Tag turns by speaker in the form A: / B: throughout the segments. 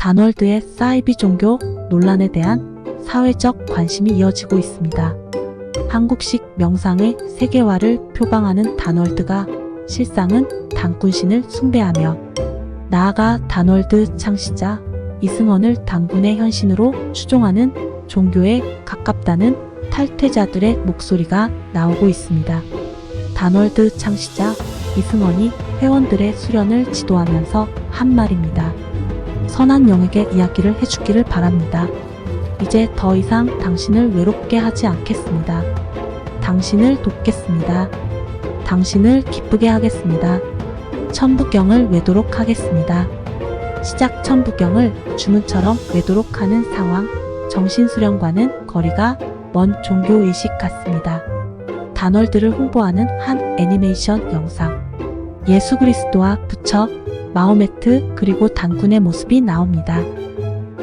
A: 다널드의 사이비 종교 논란에 대한 사회적 관심이 이어지고 있습니다. 한국식 명상의 세계화를 표방하는 다널드가 실상은 단군신을 숭배하며 나아가 다널드 창시자 이승헌을 단군의 현신으로 추종하는 종교에 가깝다는 탈퇴자들의 목소리가 나오고 있습니다. 다널드 창시자 이승헌이 회원들의 수련을 지도하면서 한 말입니다. 선한 영에게 이야기를 해주기를 바랍니다. 이제 더 이상 당신을 외롭게 하지 않겠습니다. 당신을 돕겠습니다. 당신을 기쁘게 하겠습니다. 천부경을 외도록 하겠습니다. 시작 천부경을 주문처럼 외도록 하는 상황, 정신수련과는 거리가 먼 종교의식 같습니다. 다널드를 홍보하는 한 애니메이션 영상. 예수 그리스도와 부처, 마호메트 그리고 단군의 모습이 나옵니다.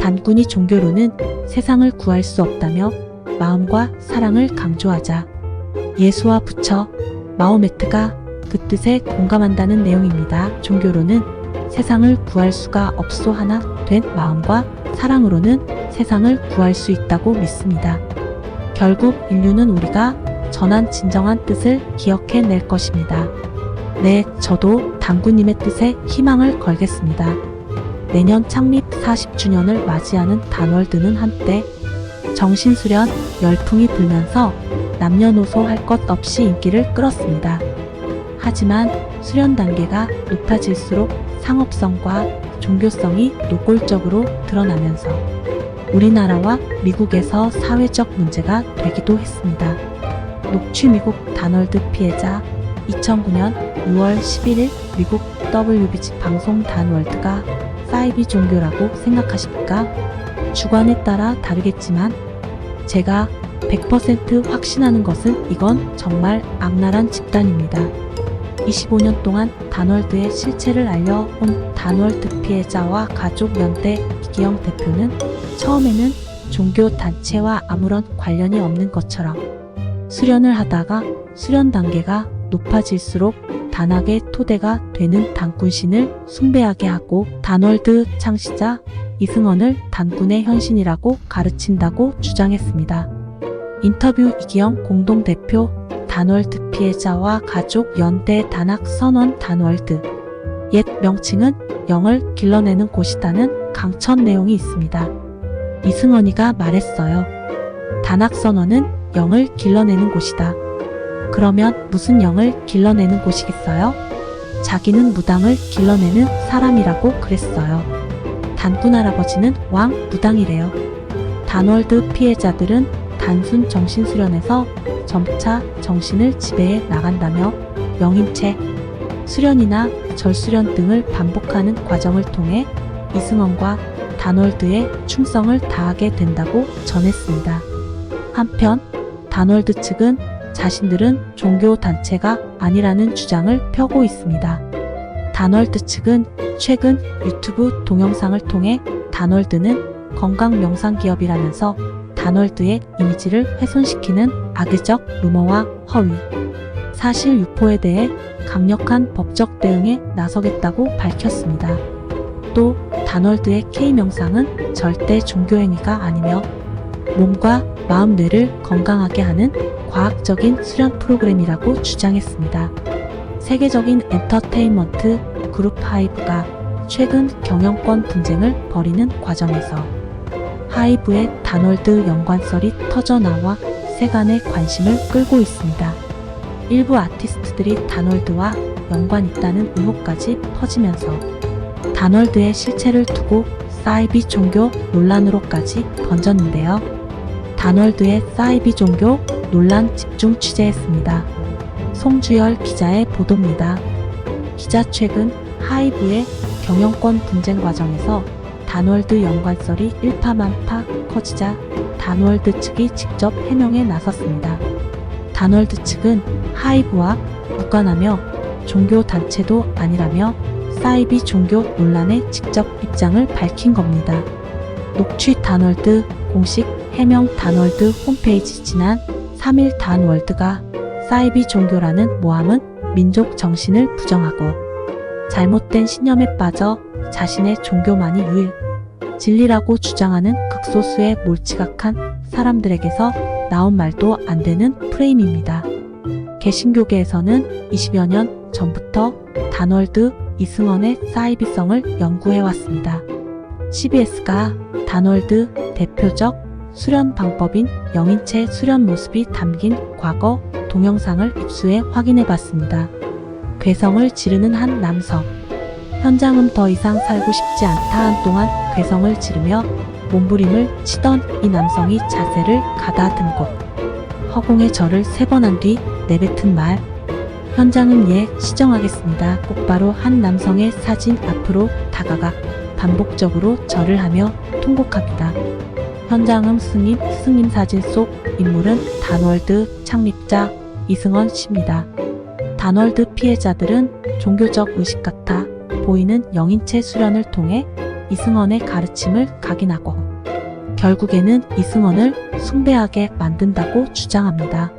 A: 단군이 종교로는 세상을 구할 수 없다며 마음과 사랑을 강조하자 예수와 부처, 마호메트가 그 뜻에 공감한다는 내용입니다. 종교로는 세상을 구할 수가 없소 하나 된 마음과 사랑으로는 세상을 구할 수 있다고 믿습니다. 결국 인류는 우리가 전한 진정한 뜻을 기억해낼 것입니다. 네, 저도 단군님의 뜻에 희망을 걸겠습니다. 내년 창립 40주년을 맞이하는 다널드는 한때 정신수련 열풍이 불면서 남녀노소 할 것 없이 인기를 끌었습니다. 하지만 수련 단계가 높아질수록 상업성과 종교성이 노골적으로 드러나면서 우리나라와 미국에서 사회적 문제가 되기도 했습니다. 녹취 미국 다널드 피해자 2009년 6월 11일 미국 WBG 방송 다널드가 사이비 종교라고 생각하십니까? 주관에 따라 다르겠지만 제가 100% 확신하는 것은 이건 정말 악랄한 집단입니다. 25년 동안 다널드의 실체를 알려온 다널드 피해자와 가족 연대 이기영 대표는 처음에는 종교 단체와 아무런 관련이 없는 것처럼 수련을 하다가 수련 단계가 높아질수록 단학의 토대가 되는 단군신을 숭배하게 하고 다널드 창시자 이승헌을 단군의 현신이라고 가르친다고 주장했습니다. 인터뷰 이기영 공동대표 다널드 피해자와 가족 연대 단학 선언 다널드 옛 명칭은 영을 길러내는 곳이다는 강천 내용이 있습니다. 이승헌이가 말했어요. 단학 선언은 영을 길러내는 곳이다. 그러면 무슨 영을 길러내는 곳이겠어요? 자기는 무당을 길러내는 사람이라고 그랬어요. 단군 할아버지는 왕 무당이래요. 다널드 피해자들은 단순 정신수련에서 점차 정신을 지배해 나간다며 영인체, 수련이나 절수련 등을 반복하는 과정을 통해 이승헌과 다널드의 충성을 다하게 된다고 전했습니다. 한편 다널드 측은 자신들은 종교단체가 아니라는 주장을 펴고 있습니다. 다널드 측은 최근 유튜브 동영상을 통해 다널드는 건강명상기업이라면서 다널드의 이미지를 훼손시키는 악의적 루머와 허위, 사실 유포에 대해 강력한 법적 대응에 나서겠다고 밝혔습니다. 또 다널드의 K명상은 절대 종교행위가 아니며 몸과 마음 뇌를 건강하게 하는 과학적인 수련 프로그램이라고 주장했습니다. 세계적인 엔터테인먼트 그룹 하이브가 최근 경영권 분쟁을 벌이는 과정에서 하이브의 다널드 연관설이 터져나와 세간의 관심을 끌고 있습니다. 일부 아티스트들이 다널드와 연관 있다는 의혹까지 퍼지면서 다널드의 실체를 두고 사이비 종교 논란으로까지 번졌는데요. 다널드의 사이비 종교 논란 집중 취재했습니다. 송주열 기자의 보도입니다. 기자 최근 하이브의 경영권 분쟁 과정에서 다널드 연관설이 일파만파 커지자 다널드 측이 직접 해명에 나섰습니다. 다널드 측은 하이브와 무관하며 종교 단체도 아니라며 사이비 종교 논란에 직접 입장을 밝힌 겁니다. 녹취 다널드 공식 해명 다널드 홈페이지 지난 3일 단월드가 사이비 종교라는 모함은 민족 정신을 부정하고 잘못된 신념에 빠져 자신의 종교만이 유일, 진리라고 주장하는 극소수의 몰지각한 사람들에게서 나온 말도 안 되는 프레임입니다. 개신교계에서는 20여 년 전부터 다널드 이승헌의 사이비성을 연구해왔습니다. CBS가 다널드 대표적 수련 방법인 영인체 수련 모습이 담긴 과거 동영상을 입수해 확인해봤습니다. 괴성을 지르는 한 남성. 현장은 더 이상 살고 싶지 않다 한동안 괴성을 지르며 몸부림을 치던 이 남성이 자세를 가다듬 곳. 허공에 절을 3번 한 뒤 내뱉은 말. 현장은 시정하겠습니다. 곧바로 한 남성의 사진 앞으로 다가가 반복적으로 절을 하며 통곡합니다. 현장음 스님 사진 속 인물은 다널드 창립자 이승헌 씨입니다. 다널드 피해자들은 종교적 의식 같아 보이는 영인체 수련을 통해 이승헌의 가르침을 각인하고 결국에는 이승헌을 숭배하게 만든다고 주장합니다.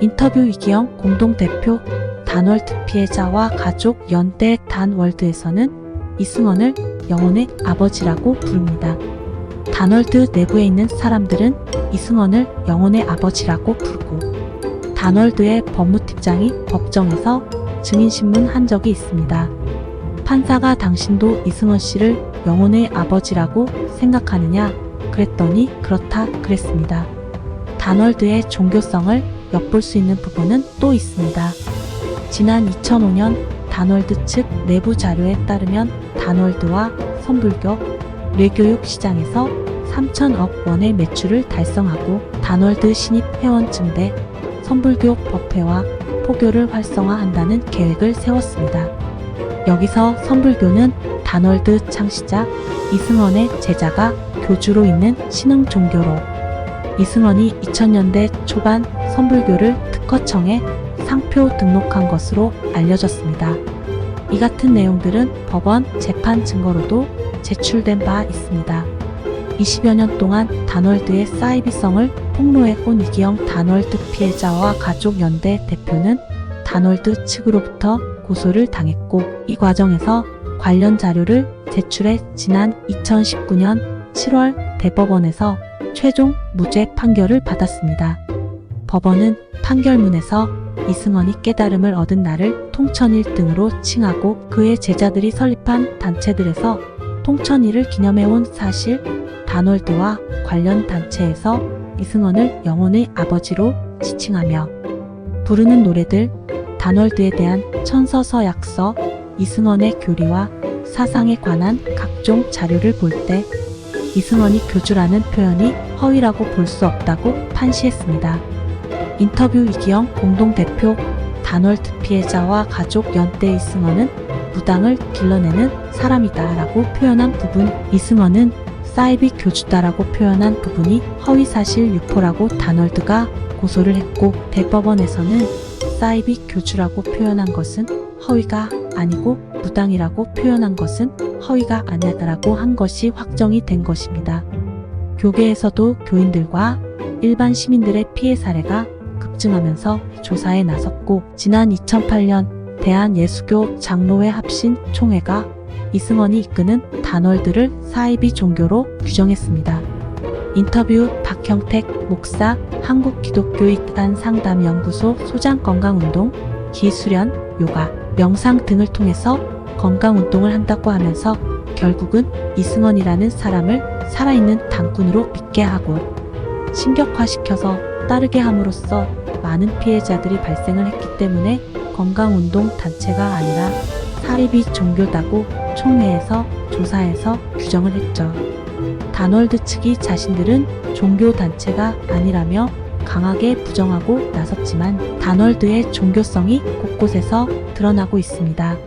A: 인터뷰 이기영 공동대표 다널드 피해자와 가족 연대 단월드에서는 이승헌을 영혼의 아버지라고 부릅니다. 다널드 내부에 있는 사람들은 이승헌을 영혼의 아버지라고 부르고 다널드의 법무팀장이 법정에서 증인신문 한 적이 있습니다. 판사가 당신도 이승헌 씨를 영혼의 아버지라고 생각하느냐 그랬더니 그렇다 그랬습니다. 다널드의 종교성을 엿볼 수 있는 부분은 또 있습니다. 지난 2005년 다널드 측 내부 자료에 따르면 다널드와 선불교 뇌교육 시장에서 3천억 원의 매출을 달성하고 다널드 신입 회원 증대, 선불교 법회와 포교를 활성화한다는 계획을 세웠습니다. 여기서 선불교는 다널드 창시자 이승헌의 제자가 교주로 있는 신흥 종교로 이승헌이 2000년대 초반 선불교를 특허청에 상표 등록한 것으로 알려졌습니다. 이 같은 내용들은 법원 재판 증거로도 제출된 바 있습니다. 20여 년 동안 다널드의 사이비성을 폭로해온 이기영 다널드 피해자와 가족 연대 대표는 다널드 측으로부터 고소를 당했고 이 과정에서 관련 자료를 제출해 지난 2019년 7월 대법원에서 최종 무죄 판결을 받았습니다. 법원은 판결문에서 이승헌이 깨달음을 얻은 날을 통천일 등으로 칭하고 그의 제자들이 설립한 단체들에서 통천일을 기념해온 사실, 다널드와 관련 단체에서 이승헌을 영혼의 아버지로 지칭하며 부르는 노래들, 다널드에 대한 천서서약서, 이승헌의 교리와 사상에 관한 각종 자료를 볼 때 이승헌이 교주라는 표현이 허위라고 볼 수 없다고 판시했습니다. 인터뷰 이기영 공동대표 다널드 피해자와 가족 연대 이승헌은 무당을 길러내는 사람이다 라고 표현한 부분, 이승헌은 사이비 교주다라고 표현한 부분이 허위사실 유포라고 다널드가 고소를 했고 대법원에서는 사이비 교주라고 표현한 것은 허위가 아니고 무당이라고 표현한 것은 허위가 아니다라고 한 것이 확정이 된 것입니다. 교계에서도 교인들과 일반 시민들의 피해 사례가 급증하면서 조사에 나섰고 지난 2008년 대한예수교 장로회 합신 총회가 이승헌이 이끄는 다널드를 사이비 종교로 규정했습니다. 인터뷰 박형택 목사 한국기독교익단 상담연구소 소장 건강운동, 기수련, 요가, 명상 등을 통해서 건강운동을 한다고 하면서 결국은 이승헌이라는 사람을 살아있는 당꾼으로 믿게 하고 신격화시켜서 따르게 함으로써 많은 피해자들이 발생을 했기 때문에 건강운동 단체가 아니라 사이비 종교다고 총회에서 조사해서 규정을 했죠. 다널드 측이 자신들은 종교단체가 아니라며 강하게 부정하고 나섰지만 다널드의 종교성이 곳곳에서 드러나고 있습니다.